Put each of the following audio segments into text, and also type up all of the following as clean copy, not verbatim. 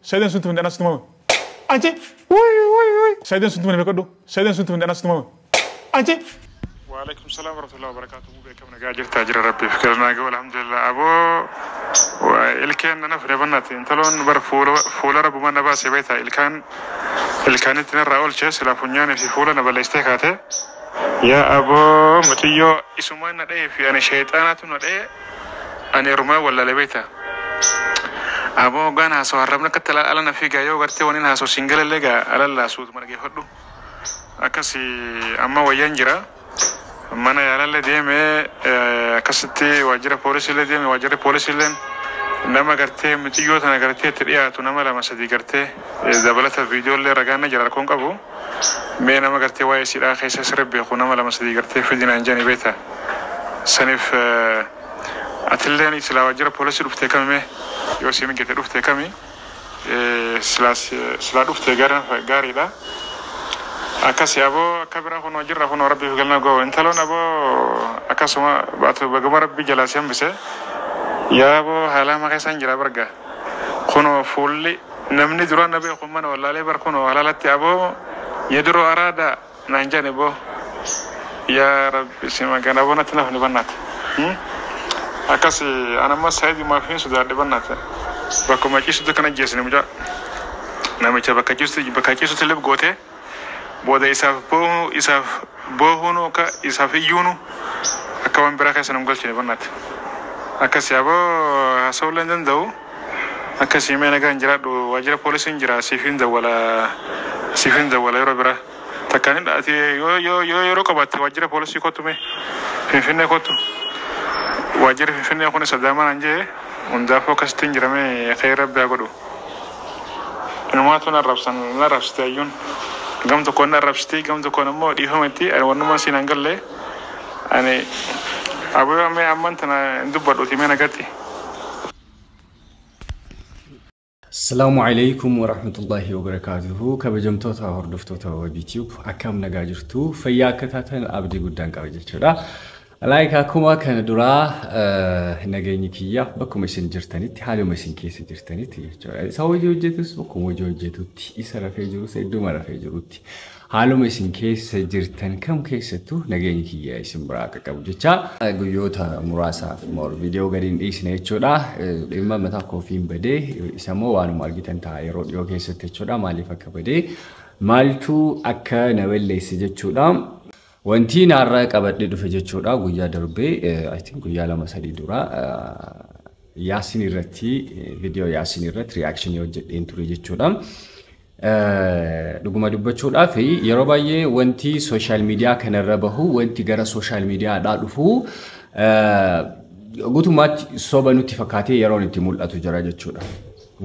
سيدنا سنت من الناس تمام أنتي وي سيدنا سنت من بكرة سيدنا سنت من الناس تمام أنتي وعليكم السلام ورحمة الله وبركاته بكم نجاجر تاجر ربي فكرنا قول الحمد لله أبو والكان أنا في بناتي انتلون بر فول رب ما نبأ سبيتها الكان تنرى أول شيء سلافونيان في فول نبأ الاستيقاظه يا أبو متيو اسمه نرى في أنا شيطانات نرى أنا رما ولا لبيتها أبو غانا سواربنا كتلا على نفيجا يو غرتي ونينها سو سينجل لجا على الله سوت مرجع هدو أكاسي أما وينجرا mana ya lalle deme kasati wajira polisi le deme wajira polisi len nama garte mutiyo tana garte triya to nama la masadi garte zabalata video le ragana jara kon qabu me nama garte way sida khaysa sirbe ko nama la masadi garte fidina anjani beta sanif atillani sila wajira polisi rufte kame yo simi gete rufte kame sila rufte gari da akasi abo kabira hono jirra hono rabbi galna go entalon abo akasuma batu bagama rabbi jalasem bise ya abo hala ma kaysan jira barga hono fulli namni dura nabe khumana wallahi bar kono halalati abo yadru arada nanjane bo ya rabbi sima gana bona tana banat akasi ana ma saidi ma fin su da banat bakoma kisu to kana jesne muja na me chaba kakisu teleb gote boda isaf bohono ka isaf yunu akawan beraka sanam golchine banat akasi abo hasawlan daw akasi mena ganjira do wajira polisin jira sifin da wala robira takani da ati yo rokabat wajira polisi ko tume finne ko tu wajira finne ko ne sadama anje unda focus tinjira me khayra ba godo numatuna rabsan la rabstayun قام تكون رابستي قام تكون مو دي همتي أنا ونما سينانغلة أنا أبوي أمي أمانتنا ندبر وتيمنا قتي السلام عليكم ورحمة الله وبركاته كبجمتوتا هردفتوتا وبيتيوب أكام نجاجرتو فياكتاتن أبدي قدان كبجتشرا لايكا كوما كان درا نجاني كيا بكم مسنجرتني حالو مسنكيس جرتني تيجي سوي جوجتوس بكم وجوجتوتي إسرا فيجروس إدوما رفيجروتي حالو مسنكيس جرتن كم كيستو نجاني كيا اسم براك كبجتشا غيوتا مراسا مور فيديو غادين إيش نيتشودا إما متى كوفين بدي إسمو وانو مارجتن تايرو يو كيستشودا مالي فكبدي مالتو أكا نويل سجتشودا wanti narra qabadde dhufe jechuudha guyyaa darbe I think guyyaa lama sadii dura Yaasin irratti video Yaasin irratti reaction hojjedheen ture jechuudha dhuguma dubbachuudhaaf yeroo baay'ee wanti social media kanarra bahu wanti gara social media dhaa dhufu guutummaatti soba nutti fakkaatee yeroo itti mul'atu jira jechuudha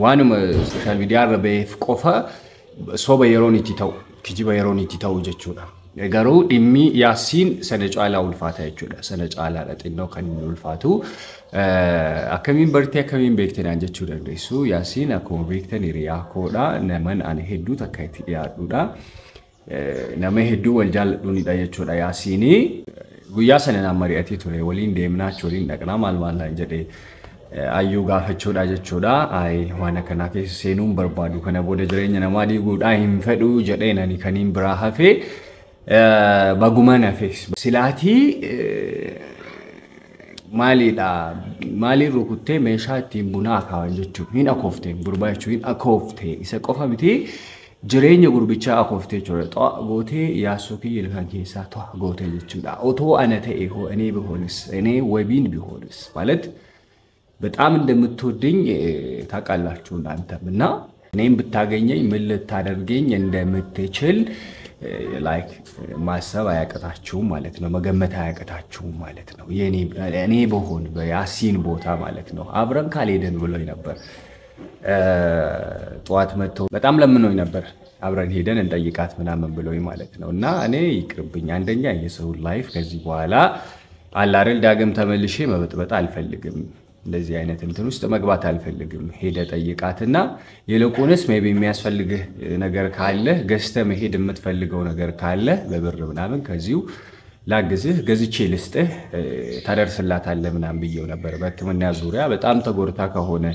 waanuma social media irra beef qofa soba yeroo itti ta'u kijiba yeroo itti ta'u jechuudha garuu dhimmi Yaasin sana caalaa ulfaata jechuudha sana caalaadha xinnoo kan ulfaatu akkamiin bartee akkamiin beektan jechuu dandeessu Yaasin akkuma beektan hiriyaa koodha naman ani hedduu takka itti dhiyaadhuudha nama hedduu wal jaalladhuunidha jechuudha Yaasini guyyaa sana naan mari'atee ture waliin deemnaa waliin dhaqnaa maal jedhee ayyuu gaafachuudha jechuudha ay waan kana keessa seenuun barbaadu kana booda jireenya namaa diiguudha hin fedhu jedhee nani kaniin biraa hafee bagumana face silati mali rukutte meeshatti buna akawan jechuun hin akofte gurbaachuu hin akofte isa qofa miti jireenya gurbicha akofte jira to goote yaasuki ilkan keessa to goote jechuudha oto ana ta'e ho እኔ ቢሆንስ እኔ ወቢን ቢሆንስ ማለት በጣም እንደምትወደኝ ታውቃላችሁ እናንተምና እኔም ብታገኘኝ ምን ልታደርገኝ እንደምትችል like ማሰብ አያቀታችሁም ማለት ነው መገመት አያቀታችሁም ማለት ነው እኔ በሆን በያሲን ቦታ ማለት ነው አብረን ካልሄደን ብሎኝ ነበር ጧት መጥቶ በጣም ለምኖኝ ነበር አብረን ሄደን እንጠይቃት ምናምን ብሎኝ ማለት ነው እና እኔ ይቅርብኝ አንደኛ የሰው ላይፍ ከዚህ በኋላ አላረል ዳግም ተመልሼ መበጥበጥ አልፈልግም እንደዚህ አይነት እንትን ውስጥ መግባት አልፈልግም ሄደ ጠይቃትና የለቆነስ ሜቢ የሚያስፈልግ ነገር ካለ ገስተ መሄድ የምትፈልገው ነገር ካለ በብር ምናምን ከዚሁ ላግዝህ ገዝቼ ልስጥህ ታደርስላታለህ ምናምን ብየው ነበር በሕክምና ዙሪያ በጣም ተጎርታ ከሆነ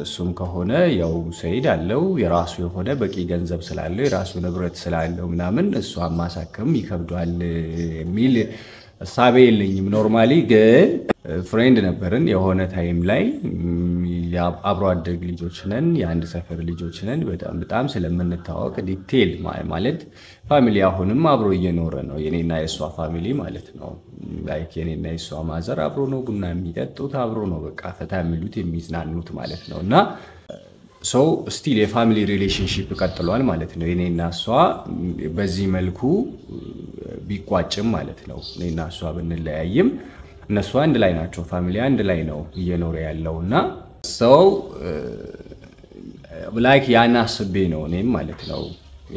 እሱም ከሆነ ያው ሰይድ አለው የራሱ የሆነ በቂ ገንዘብ ስላለው የራሱ ንብረት ስላለው ምናምን እሷን ማሳከም ይከብዳል የሚል ሐሳብ የለኝም። ኖርማሊ ግን ፍሬንድ ነበርን የሆነ ታይም ላይ አብሮ አደግ ልጆች ነን የአንድ ሰፈር ልጆች ነን በጣም ስለምንታወቅ ዲቴል ማለት ፋሚሊ አሁንም አብሮ እየኖረ ነው የኔና የሷ ፋሚሊ ማለት ነው። ላይክ የኔና የሷ ማዘር አብሮ ነው ቡና የሚጠጡት አብሮ ነው በቃ ፈታ የሚሉት የሚዝናኑት ማለት ነውና ሶ ስቲል የፋሚሊ ሪሌሽንሺፕ ቀጥሏል ማለት ነው። የኔና እሷ በዚህ መልኩ ቢቋጭም ማለት ነው እኔና እሷ ብንለያይም እነሱ አንድ ላይ ናቸው ፋሚሊ አንድ ላይ ነው እየኖረ ያለውና ሶ ላይክ ያን አስቤ ነው እኔም ማለት ነው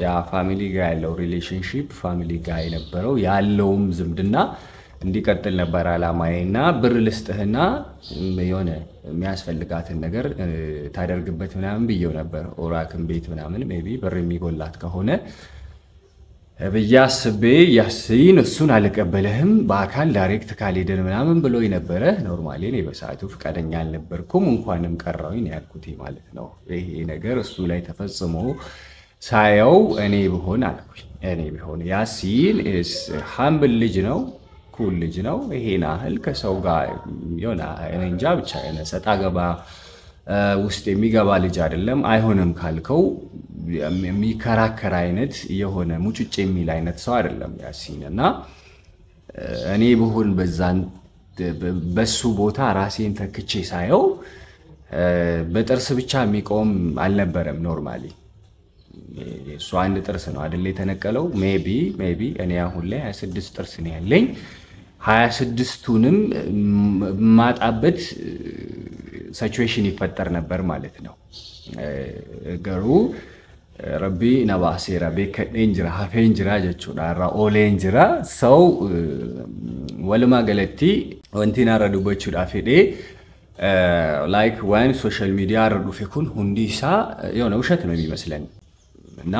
ያ ፋሚሊ ጋር ያለው ሪሌሽንሺፕ ፋሚሊ ጋር የነበረው ያለውም ዝምድና እንዲቀጥል ነበር አላማዬና ብር ልስጥህና የሆነ የሚያስፈልጋትን ነገር ታደርግበት ምናምን ብየው ነበር ኦራክን ቤት ምናምን ሜቢ ብር የሚጎላት ከሆነ በያስቤ ያሲን እሱን አልቀበለህም በአካል ዳይሬክት ካልሄደን ምናምን ብሎኝ ነበር። ኖርማሊ እኔ በሰዓቱ ፍቃደኛ አልነበርኩም እንኳንም ቀረውኝ ያልኩት ማለት ነው። ይሄ ነገር እሱ ላይ ተፈጽሞ ሳየው እኔ ቢሆን አልኩኝ እኔ ቢሆን ያሲን ሃምብል ልጅ ነው ኩል ልጅ ነው ይሄን አህል ከሰው ጋር የሆነ እንጃ ብቻ ሰጣ ገባ ውስጥ የሚገባ ልጅ አይደለም። አይሆንም ካልከው የሚከራከር አይነት የሆነ ሙጭጭ የሚል አይነት ሰው አይደለም ያሲንና እኔ ቢሆን በሱ ቦታ ራሴን ተክቼ ሳየው በጥርስ ብቻ የሚቆም አልነበረም። ኖርማሊ እሱ አንድ ጥርስ ነው አይደል የተነቀለው ሜቢ እኔ አሁን ላይ 26 ጥርስ ነው ያለኝ 26ቱንም ማጣበት ሲቹዌሽን ይፈጠር ነበር ማለት ነው። ገሩ ረቢ ነባሴራ በከንጅራ ሀፈንጅራ ጀቹዳ ኦሌንጅራ ሰው ወልማ ገለቲ ወንቲና ረዱበቹ ዳፈዴ ላይክ ዋን ሶሻል ሚዲያ ረዱ ፈኩን ሁንዲሳ የሆነ ውሸት ነው የሚመስለን እና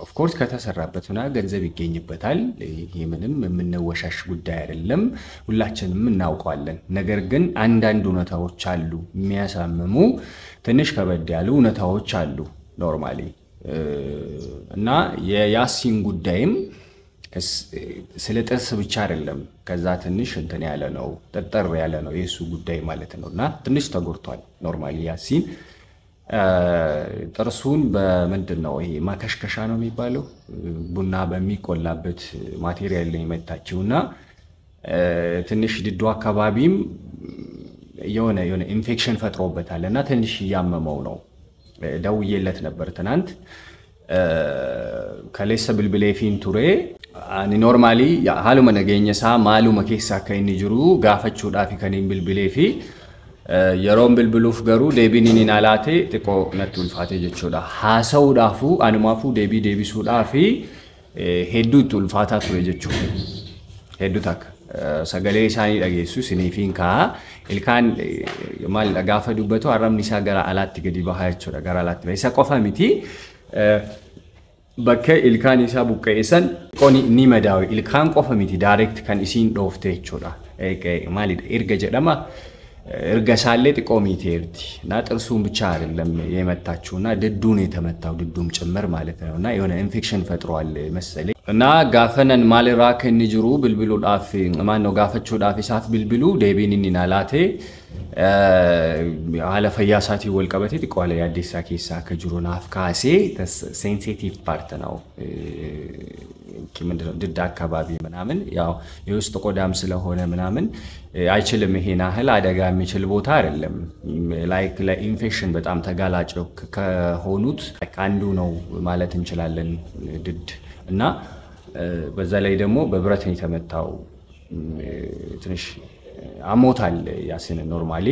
ኦፍ ኮርስ ከተሰራበትና ገንዘብ ይገኝበታል ይሄ ምንም የምንወሻሽ ጉዳይ አይደለም ሁላችንም እናውቀዋለን። ነገር ግን አንዳንድ እውነታዎች አሉ የሚያሳምሙ ትንሽ ከበድ ያሉ እውነታዎች አሉ ኖርማሊ እና የያሲን ጉዳይም ስለ ጥርስ ብቻ አይደለም ከዛ ትንሽ እንትን ያለ ነው ተጠር ያለ ነው የሱ ጉዳይ ማለት ነውና ትንሽ ተጎርቷል ኖርማሊ ያሲን ጥርሱን በመንደነው ይሄ ማከሽከሻ ነው የሚባለው ቡና በሚቆላበት ማቴሪያል ላይ መታችውና ትንሽ ድዶ አካባቢም የሆነ ኢንፌክሽን ፈጥሮበታልና ትንሽ ያመመው ነው። ደውዬለት ነበር ትናንት ከሌሰ ብልብሌፊን ቱሬ አኒ ኖርማሊ ሃሉ መነገኘሳ ማሉ መኬሳ ከይኒ ጅሩ ጋፈቹ ዳፊ ከኒን ብልብሌፊ የሮም ብልብሉፍ ገሩ ዴቢኒኒ ናላቴ ጥቆ ነቱል ፋቴ ጀቾዳ ሃሰው ዳፉ አንማፉ ዴቢሱ ዳፊ ሄዱ ቱል ፋታ ቱሬ ጀቾ ሄዱ ታክ ሰገሌ ሳኒ ዳጌሱ ሲኒፊን ካ ኢልካን ማል ጋፈ ዱበቱ አራምኒሳ ገራ አላት ገዲ ባሃያቾ ገራ አላት በይሳ ቆፋ ሚቲ በከ ኢልካን ኢሳ ቡቀይሰን ቆኒ ኒመዳው ኢልካን ቆፋ ሚቲ ዳይሬክት ካን ኢሲን ዶፍቴ ቾዳ ኤኬ ማሊ ኢርገ ጀደማ እርገሳሌ ጥቆሚቴርቲ እና ጥርሱን ብቻ አይደለም የመታችውና ድዱን የተመታው ድዱም ጭምር ማለት ነውና የሆነ ኢንፌክሽን ፈጥሯል መሰለኝ እና ጋፈነን ማልራከ ንጅሩ ብልብሉ ዳፊ ማን ነው ጋፈቹ ዳፊ ሳት ብልብሉ ዴቢኒኒ ናላቴ አለ ፈያሳቲ ወልቀበቴ ጥቋለ ያዲሳ ኬሳ ከጅሩና አፍካሴ ሴንሲቲቭ ፓርት ነው ምንድነው ድዳ አካባቢ ምናምን ያው የውስጥ ቆዳም ስለሆነ ምናምን አይችልም ይሄና ህል አደጋ የሚችል ቦታ አይደለም ላይክ ለኢንፌክሽን በጣም ተጋላጭ ከሆኑት አንዱ ነው ማለት እንችላለን ድድ እና በዛ ላይ ደግሞ በብረት ነው የተመታው ትንሽ አሞታል ያሲን ኖርማሊ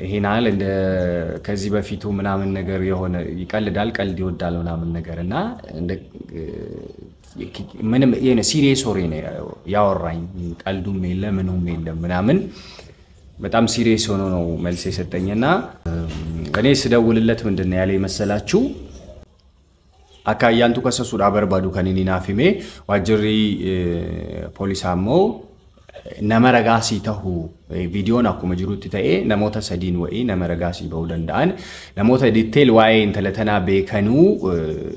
ይሄናል እንደ ከዚህ በፊቱ ምናምን ነገር የሆነ ይቀልዳል ቀልድ ይወዳል ምናምን ነገርና እንደ ምንም የኔ ሲሪየስ ሆሬ ነው ያወራኝ ቀልዱም የለም ምንም የለም ምናምን በጣም ሲሪየስ ሆኖ ነው መልስ የሰጠኝና እኔ ስደውልለት ምንድነው ያለ መሰላችሁ አካያንቱ ከሰሱ ዳበርባዱ ከኒኒ ናፊሜ ዋጅሪ ፖሊስ አሞ nama ragaasii ta'uu viidiyoon akkuma jirutti ta'ee namoota sadiin wa'ii nama ragaasii ba'uu danda'an namoota detail waa'ee intala tanaa beekanuu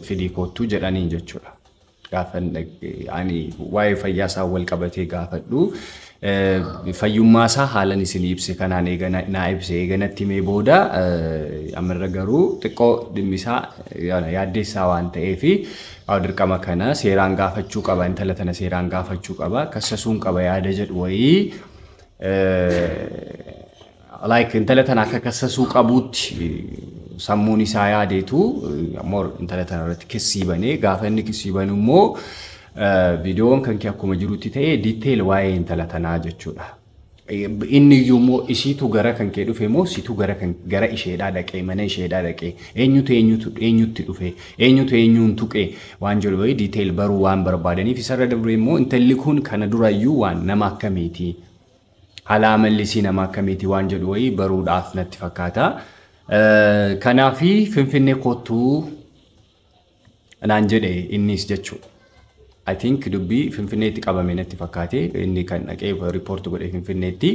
fidii koottuu jedhaniin jechuudha. Gaafa ani waa'ee fayyaa isaa wal qabatee gaafadhu fayyummaa isaa haalan isin ibse kanaan naa ibse eeganatti mee booda amarra garuu xiqqoo dhimmi isaa yaaddeessaa waan ta'eef dirqama kana seeraan gaafachuu qaba intala tana seeraan gaafachuu qaba kassasuun qaba yaada jedhu wayii like intala tana akka kassasuu qabuutti sammuun isaa yaadeetu more intala tana irratti kissii banee gaafa inni kissii banu immoo viidiyoon kan kee akkuma jirutti ta'ee detail waa'ee intala tanaa jechuudha. Inni immoo isiitu gara kan kee dhufe moo isiitu gara isheedhaa dhaqee mana isheedhaa dhaqee eenyutti dhufe eenyutu eenyuun tuqee waan jedhu wayii detail baruu waan barbaadaniif isarra dabree immoo intalli kun kana durayyuu waan nama akkamiiti haala amallisii nama akkamiiti waan jedhu wayii baruudhaaf natti fakkaata. Kanaafi Finfinnee kottuu naan jedhe innis jechuudha. I think dubbii Finfinneetti qabame natti fakkaate inni kan dhaqee report godhe Finfinneetti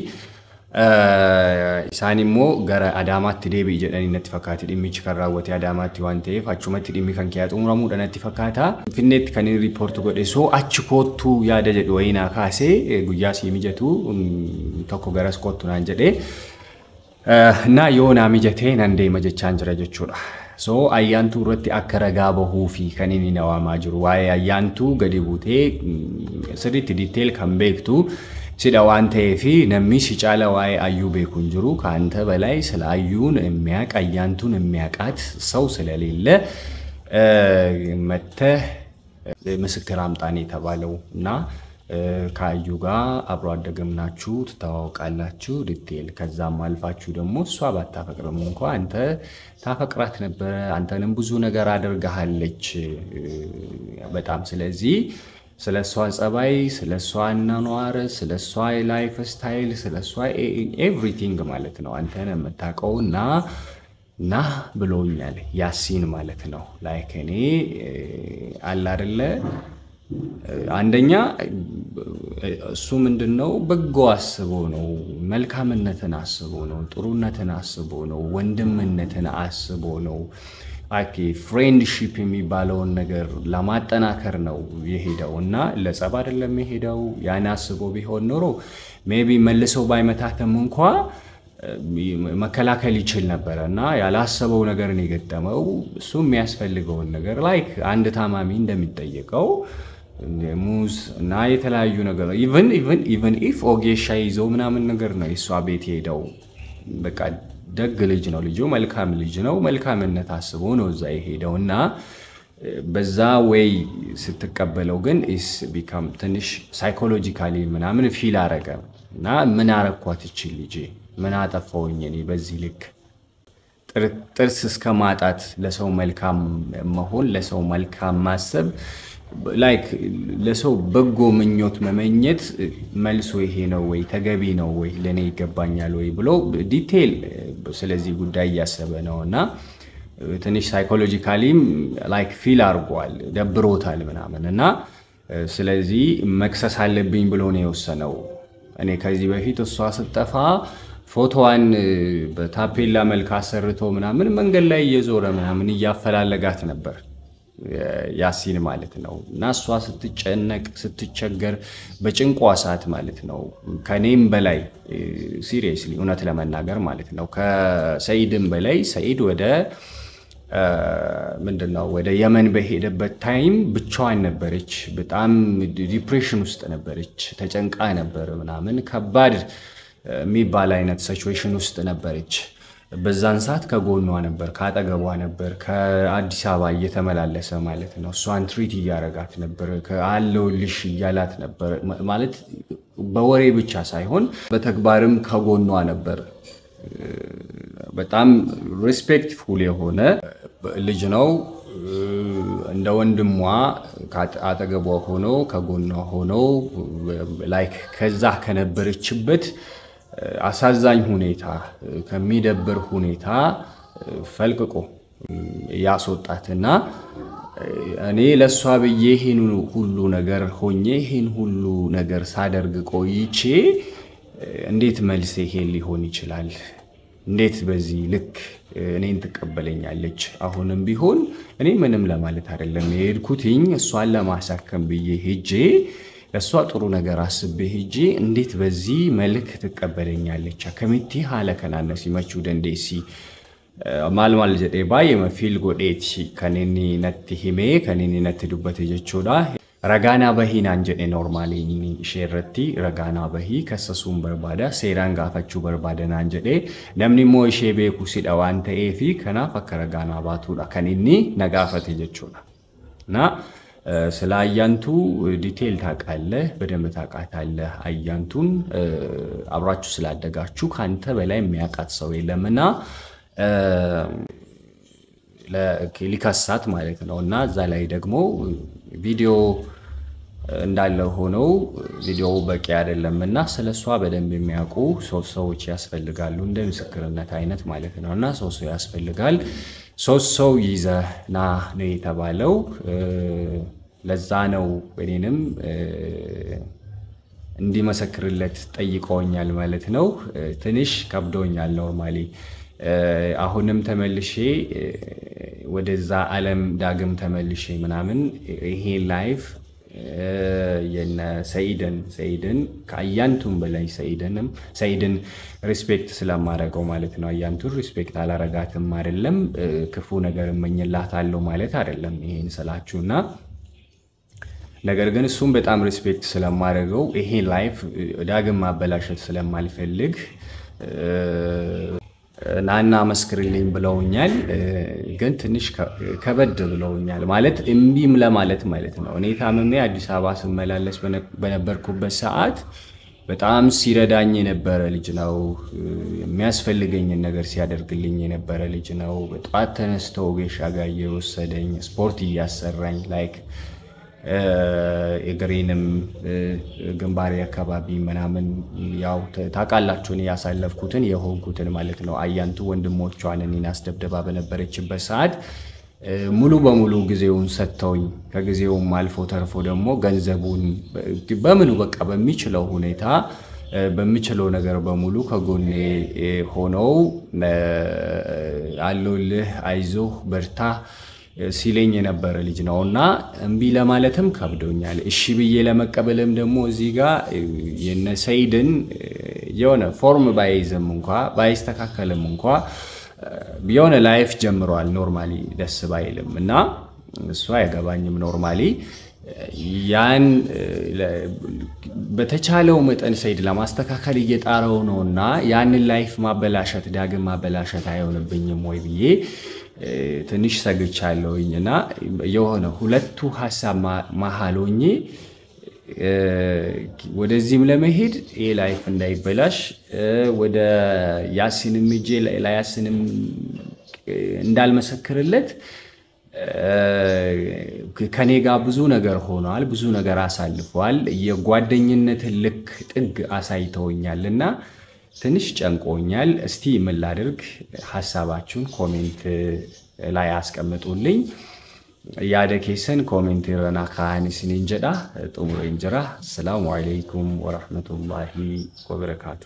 isaan immoo gara Adaamaatti deebi'i jedhanii natti fakkaate dhimmichi kan raawwate Adaamaatti waan ta'eef achumatti dhimmi kan kee xumuramuudha natti fakkaata. Finfinneetti kan inni report godhe soo achi kottuu yaada jedhu wayinaa kaasee guyyaa sii mijatu tokko garas kottu naan jedhe na yoo naa mijatee nan deema jechaan jira jechuudha. So ayyaantu irratti akka ragaa bahuu fi kan inni nawaamaa jiru waa'ee ayyaantu gadi buutee sirriitti detail kan beektu sidha waan ta'eef namni si caala waa'ee ayyuu beekun jiru kaanta balay sለ ayyuun የሚያውቅ ayyaantuun የሚያውቃት ሰው ስለሌለ መተህ ምስክር አምጣኔ የተባለው እና ከአዩ ጋር አብሮ አደገም ናችሁ ትተዋወቃላችሁ ዲቴል ከዛም አልፋችሁ ደግሞ እሷ ባታፈቅርም እንኳን አንተ ታፈቅራት ነበር አንተንም ብዙ ነገር አድርጋለች በጣም ስለዚህ ስለሷ ጸባይ ስለሷ አኗኗር ስለሷ ላይፍ ስታይል ስለሷ ኤቭሪቲንግ ማለት ነው አንተን የምታውቀውና ና ብሎኛል ያሲን ማለት ነው ላይክ እኔ አላ አይደለ አንደኛ እሱ ምንድነው በጎ አስቦ ነው መልካምነትን አስቦ ነው ጥሩነትን አስቦ ነው ወንድምነትን አስቦ ነው አኪ ፍሬንድሺፕ የሚባለውን ነገር ለማጠናከር ነው የሄደውና ለጸብ አይደለም የሄደው ያን አስቦ ቢሆን ኖሮ ሜቢ መልሰው ባይመታተም እንኳን መከላከል ይችል ነበርና ያላሰበው ነገር ነው የገጠመው እሱ የሚያስፈልገው ነገር ላይክ አንድ ታማሚ እንደሚጠየቀው ሙዝ እና የተለያዩ ነገር even if ኦጌሻ ይዞ ምናምን ነገር ነው እሷ ቤት ሄደው በቃ ደግ ልጅ ነው ልጅ መልካም ልጅ ነው መልካምነት አስቦ ነው እዛ ሄደውና በዛ ወይ ስትቀበለው ግን is become ትንሽ ሳይኮሎጂካሊ ምናምን ፊል አረገና ምን አረኳት እቺ ልጅ ምን አጠፋውኝ እኔ በዚህ ልክ ጥርስ እስከ ማጣት ለሰው መልካም መሆን ለሰው መልካም ማሰብ ላይክ ለሰው በጎ ምኞት መመኘት መልሶ ይሄ ነው ወይ ተገቢ ነው ወይ ለኔ ይገባኛል ወይ ብሎ ዲቴል ስለዚህ ጉዳይ ያሰበ ነውና ትንሽ ሳይኮሎጂካሊም ላይክ ፊል አርጓል ደብሮታል ምናምንና ስለዚህ መክሰስ አለብኝ ብሎ ነው የወሰነው እኔ ከዚህ በፊት እሷ ስትጠፋ ፎቶዋን በታፔላ መልክ አሰርቶ ምናምን መንገድ ላይ እየዞረ ምናምን ያፈላለጋት ነበር ያሲን ማለት ነው እና እሷ ስትጨነቅ ስትቸገር በጭንቋ ሰዓት ማለት ነው ከኔም በላይ ሲሪየስሊ እውነት ለመናገር ማለት ነው ከሰይድም በላይ ሰይድ ወደ ምንድነው ወደ የመን በሄደበት ታይም ብቻዋን ነበረች በጣም ዲፕሬሽን ውስጥ ነበረች ተጨንቃ ነበር ምናምን ከባድ የሚባል አይነት ሲቹዌሽን ውስጥ ነበረች በዛን ሰዓት ከጎኗ ነበር ካጠገቧ ነበር ከአዲስ አበባ እየተመላለሰ ማለት ነው እሷን ትሪት ያረጋት ነበር ከአለውልሽ ያላት ነበር ማለት በወሬ ብቻ ሳይሆን በተግባርም ከጎኗ ነበር በጣም ሪስፔክትፉል የሆነ ልጅ ነው እንደ ወንድሟ ካጠገቧ ሆኖ ከጎኗ ሆኖ ላይክ ከዛ ከነበረችበት አሳዛኝ ሁኔታ ከሚደብር ሁኔታ ፈልቅቆ ያስወጣትና እኔ ለሷ ብዬ ይሄን ሁሉ ነገር ሆኜ ይሄን ሁሉ ነገር ሳደርግ ቆይቼ እንዴት መልስ ይሄን ሊሆን ይችላል እንዴት በዚህ ልክ እኔን ተቀበለኛለች አሁንም ቢሆን እኔ ምንም ለማለት አይደለም የሄድኩትኝ እሷን ለማሳከም ብዬ ሄጄ ለሷ ጥሩ ነገር አስቤ ሄጄ እንዴት በዚህ መልክ ተቀበለኛለች ከመቲ ሐለከናነ ሲመቹ ደንዴሲ ማልማል ጀዴ ባይ መፊል ጎዴት ከኔኒ ነቲ ሂሜ ከኔኒ ነቲ ዱበተ ጀቾዳ ረጋና በሂን አንጀኔ ኖርማሊ ሼረቲ ረጋና በሂ ከሰሱም በርባዳ ሴራን ጋፋቹ በርባዳና አንጀዴ ነምኒ ሞ ሼቤኩ ሲዳዋንተ ኤፊ ከና ፈከረጋና ባቱዳ ከኔኒ ነጋፈተ ጀቾዳ ና ስለ አያንቱ ዲቴል ታቃለህ በደንብ ታቃታለህ አያንቱን አብራችሁ ስላደጋችሁ ካንተ በላይ የሚያቃት ሰው የለምና ለሊካሳት ማለት ነውና እዛ ላይ ደግሞ ቪዲዮ እንዳለ ሆኖ ቪዲዮው በቂ አይደለምና ስለሷ በደንብ የሚያውቁ ሰዎች ያስፈልጋሉ እንደ ምስክርነት አይነት ማለት ነውና ሰው ያስፈልጋል ሰው ይዘና ነው የተባለው ለዛ ነው እኔንም እንዲመሰክርለት ጠይቆኛል ማለት ነው ትንሽ ከብዶኛል ኖርማሊ አሁንም ተመልሼ ወደዛ ዓለም ዳግም ተመልሼ ምናምን ይሄ ላይፍ የነ ሰይድን ከአያንቱም በላይ ሰይድን ሪስፔክት ስለማረጋው ማለት ነው አያንቱን ሪስፔክት አላረጋትም አይደለም ክፉ ነገር እመኝላታለሁ ማለት አይደለም ይሄን ስላችሁና ነገር ግን እሱም በጣም ሪስፔክት ስለማረጋው ይሄ ላይፍ ዳግም ማበላሸት ስለማልፈልግ ናና መስክርልኝ ብለውኛል ግን ትንሽ ከበድ ብለውኛል ማለት እምቢም ለማለት ማለት ነው እኔ ታምሜ አዲስ አበባ ስመላለስ በነበርኩበት ሰዓት በጣም ሲረዳኝ የነበረ ልጅ ነው የሚያስፈልገኝ ነገር ሲያደርግልኝ የነበረ ልጅ ነው በጧት ተነስቶ ጌሻ ጋር እየወሰደኝ ስፖርት እያሰራኝ ላይክ እግሬንም ግንባሬ አካባቢ ምናምን ያው ታቃላችሁን ያሳለፍኩትን የሆንኩትን ማለት ነው አያንቱ ወንድሞቿን እኔን አስደብደባ በነበረችበት ሰዓት ሙሉ በሙሉ ጊዜውን ሰጥተውኝ ከጊዜውም አልፎ ተርፎ ደግሞ ገንዘቡን በምኑ በቃ በሚችለው ሁኔታ በሚችለው ነገር በሙሉ ከጎኔ ሆነው አሉልህ አይዞህ በርታ ሲለኝ የነበረ ልጅ ነውና እንቢ ለማለትም ከብዶኛል እሺ ብዬ ለመቀበልም ደግሞ እዚህ ጋር የነ ሰይድን የሆነ ፎርም ባይዝም እንኳን ባይስተካከልም እንኳን ቢሆነ ላይፍ ጀምሯል ኖርማሊ ደስ ባይልምና እሱ አይገባኝም ኖርማሊ ያን በተቻለው መጠን ሰይድ ለማስተካከል እየጣረው ነውና ያን ላይፍ ማበላሸት ዳግም ማበላሸት አይሆንብኝም ወይ ብዬ ትንሽ ሰግቻለሁኝና የሆነ ሁለቱ ሐሳብ ማሃሎኝ ወደዚህም ለመሄድ ላይፍ እንዳይበላሽ ወደ ያሲንም እጄ ለያሲንም እንዳልመሰክርለት ከኔ ጋር ብዙ ነገር ሆኗል ብዙ ነገር አሳልፏል የጓደኝነት ልክ ጥግ አሳይተውኛልና ትንሽ ጨንቆኛል እስቲ ምን ላድርግ ሐሳባችሁን ኮሜንት ላይ አስቀምጡልኝ ያደከሰን ኮሜንት ረና ካንስን እንጀዳ ጥሙር እንጀራ ሰላም አለይኩም ወራህመቱላሂ ወበረካቱ